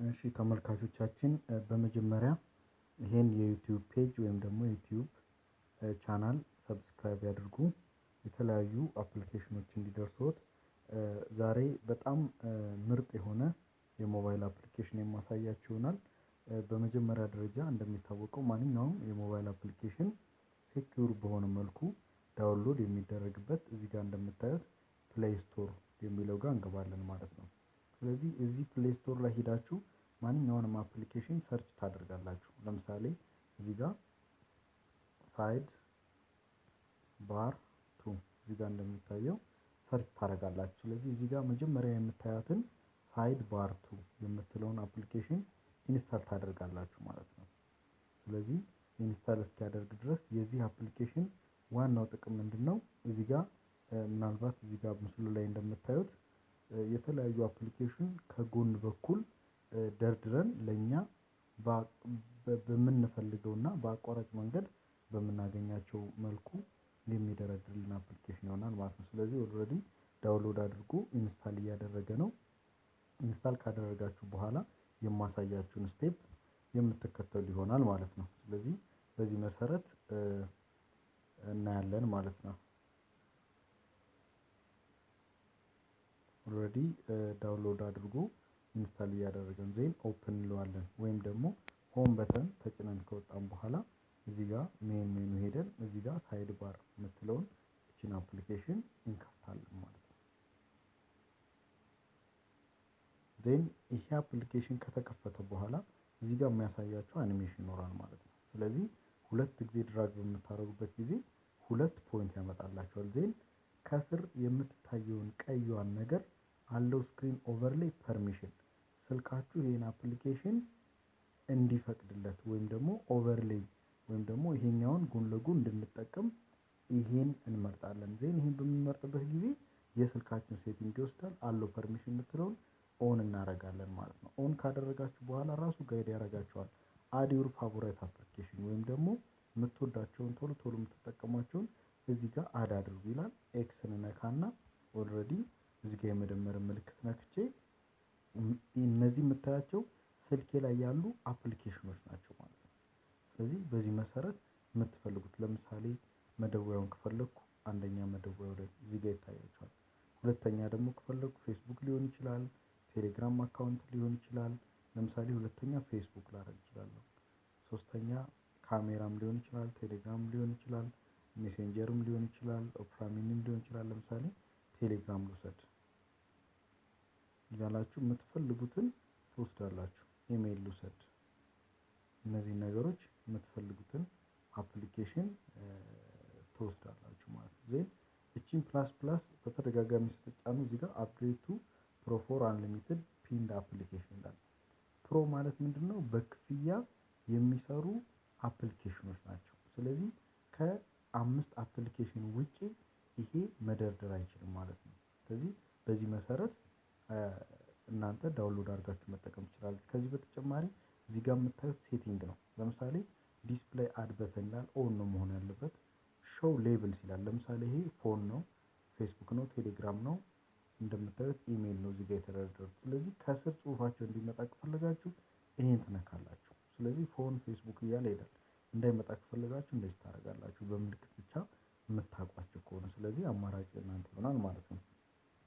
እሺ ተመልካቾቻችን በመጀመሪያ ይሄን የዩቲዩብ ፔጅ ወይም ደግሞ ዩቲዩብ ቻናል ሰብስክራይብ ያድርጉ። የተለያዩ አፕሊኬሽኖች እንዲደርሱት ዛሬ በጣም ምርጥ የሆነ የሞባይል አፕሊኬሽን የማሳያችሁ ይሆናል። በመጀመሪያ ደረጃ እንደሚታወቀው ማንኛውም የሞባይል አፕሊኬሽን ሴኩር በሆነ መልኩ ዳውንሎድ የሚደረግበት እዚህ ጋር እንደምታዩት ፕሌይ ስቶር የሚለው ጋር እንገባለን ማለት ነው። ስለዚህ እዚህ ፕሌይ ስቶር ላይ ሄዳችሁ ማንኛውንም አፕሊኬሽን ሰርች ታደርጋላችሁ። ለምሳሌ እዚህ ጋር ሳይድ ባር 2 እዚህ ጋር እንደሚታየው ሰርች ታደርጋላችሁ። ስለዚህ እዚህ ጋር መጀመሪያ የምታዩትን ሳይድ ባር 2 የምትለውን አፕሊኬሽን ኢንስታል ታደርጋላችሁ ማለት ነው። ስለዚህ ኢንስታል እስኪያደርግ ድረስ የዚህ አፕሊኬሽን ዋናው ጥቅም ምንድነው? እዚህ ጋር ምናልባት እዚህ ጋር ምስሉ ላይ እንደምታዩት የተለያዩ አፕሊኬሽን ከጎን በኩል ደርድረን ለኛ በምንፈልገውና በአቋራጭ መንገድ በምናገኛቸው መልኩ የሚደረድርልን አፕሊኬሽን ይሆናል ማለት ነው። ስለዚህ ኦልሬዲ ዳውንሎድ አድርጎ ኢንስታል እያደረገ ነው። ኢንስታል ካደረጋችሁ በኋላ የማሳያችሁን ስቴፕ የምትከተሉ ይሆናል ማለት ነው። ስለዚህ በዚህ መሰረት እናያለን ማለት ነው። ኦልሬዲ ዳውንሎድ አድርጎ ኢንስታል እያደረገን ዜን ኦፕን እንለዋለን ወይም ደግሞ ሆም በተን ተጭነን ከወጣን በኋላ እዚህ ጋር ሜኑ ሄደን እዚህ ጋር ሳይድ ባር የምትለውን እቺን አፕሊኬሽን እንከፍታለን ማለት ነው። ዜን ይሄ አፕሊኬሽን ከተከፈተ በኋላ እዚህ ጋር የሚያሳያችሁ አኒሜሽን ይኖራል ማለት ነው። ስለዚህ ሁለት ጊዜ ድራግ በምታደርጉበት ጊዜ ሁለት ፖይንት ያመጣላችኋል። ዜን ከስር የምትታየውን ቀይዋን ነገር አለው ስክሪን ኦቨርሌይ ፐርሚሽን ስልካችሁ ይሄን አፕሊኬሽን እንዲፈቅድለት ወይም ደግሞ ኦቨርሌይ ወይም ደግሞ ይሄኛውን ጎን ለጎን እንድንጠቀም ይሄን እንመርጣለን። ዜን ይሄን በምንመርጥበት ጊዜ የስልካችን ሴቲንግ ይወስዳል። አለው ፐርሚሽን የምትለውን ኦን እናደርጋለን ማለት ነው። ኦን ካደረጋችሁ በኋላ ራሱ ጋይድ ያደርጋችኋል። አድ ዩር ፋቮራይት አፕሊኬሽን ወይም ደግሞ የምትወዳቸውን ቶሎ ቶሎ የምትጠቀሟቸውን እዚህ ጋር አድ አድርጉ ይላል። ኤክስን ነካና ኦልሬዲ እዚህ ጋር የመደመር ምልክት ነክቼ እነዚህ የምታያቸው ስልኬ ላይ ያሉ አፕሊኬሽኖች ናቸው ማለት ነው። ስለዚህ በዚህ መሰረት የምትፈልጉት ለምሳሌ መደወያውን ከፈለኩ አንደኛ መደወያው ላይ እዚህ ጋር ይታያችኋል። ሁለተኛ ደግሞ ከፈለኩ ፌስቡክ ሊሆን ይችላል፣ ቴሌግራም አካውንት ሊሆን ይችላል። ለምሳሌ ሁለተኛ ፌስቡክ ላደርግ እችላለሁ። ሶስተኛ ካሜራም ሊሆን ይችላል፣ ቴሌግራም ሊሆን ይችላል፣ ሜሴንጀርም ሊሆን ይችላል፣ ኦፕራ ሚኒም ሊሆን ይችላል። ለምሳሌ ቴሌግራም ልውሰድ እያላችሁ የምትፈልጉትን ትወስዳላችሁ። ኢሜል ልውሰድ። እነዚህ ነገሮች የምትፈልጉትን አፕሊኬሽን ትወስዳላችሁ ማለት ነው። ዜን እቺን ፕላስ ፕላስ በተደጋጋሚ ስትጫኑ እዚህ ጋር አፕግሬድ ቱ ፕሮ ፎር አንሊሚትድ ፒንድ አፕሊኬሽን ይላል። ፕሮ ማለት ምንድነው? በክፍያ የሚሰሩ አፕሊኬሽኖች ናቸው። ስለዚህ ከ5 አፕሊኬሽን ውጪ ይሄ መደርደር አይችልም ማለት ነው። ስለዚህ በዚህ መሰረት እናንተ ዳውንሎድ አድርጋችሁ መጠቀም ትችላላችሁ። ከዚህ በተጨማሪ እዚህ ጋር የምታዩት ሴቲንግ ነው። ለምሳሌ ዲስፕሌይ አድ በተን ይላል። ኦን ነው መሆን ያለበት። ሾው ሌብልስ ይላል። ለምሳሌ ይሄ ፎን ነው፣ ፌስቡክ ነው፣ ቴሌግራም ነው፣ እንደምታዩት ኢሜል ነው እዚህ ጋር የተደረደሩት። ስለዚህ ከስር ጽሁፋቸው እንዲመጣ ከፈለጋችሁ ይሄን ትነካላችሁ። ስለዚህ ፎን ፌስቡክ እያለ ይሄዳል። እንዳይመጣ ከፈለጋችሁ እንደዚህ ታደርጋላችሁ፣ በምልክት ብቻ የምታውቋቸው ከሆነ። ስለዚህ አማራጭ እናንተ ይሆናል ማለት ነው።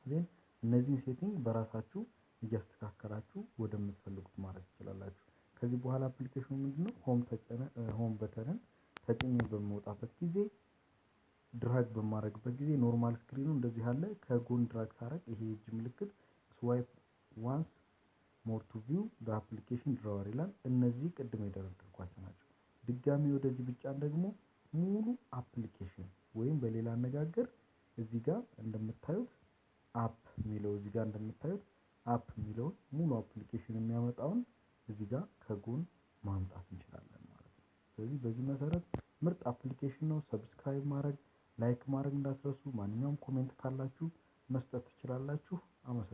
ዜን እነዚህን ሴቲንግ በራሳችሁ እያስተካከላችሁ ወደምትፈልጉት ማድረግ ትችላላችሁ። ከዚህ በኋላ አፕሊኬሽኑ ምንድነው? ሆም በተንን ተጭኜ በምወጣበት ጊዜ ድራግ በማድረግበት ጊዜ ኖርማል ስክሪኑ እንደዚህ አለ። ከጎን ድራግ ሳረግ ይሄ የእጅ ምልክት ስዋይፕ ዋንስ ሞር ቱ ቪው ዘ አፕሊኬሽን ድራወር ይላል። እነዚህ ቅድም የደረደርኳቸው ናቸው። ድጋሚ ወደዚህ ብጫን ደግሞ ሙሉ አፕሊኬሽን ወይም በሌላ አነጋገር እዚህ ጋር እንደምታዩት አፕ የሚለው እዚህ ጋር እንደምታዩት አፕ የሚለውን ሙሉ አፕሊኬሽን የሚያመጣውን እዚህ ጋር ከጎን ማምጣት እንችላለን ማለት ነው። ስለዚህ በዚህ መሰረት ምርጥ አፕሊኬሽን ነው። ሰብስክራይብ ማድረግ፣ ላይክ ማድረግ እንዳትረሱ። ማንኛውም ኮሜንት ካላችሁ መስጠት ትችላላችሁ። አመሰግናለሁ።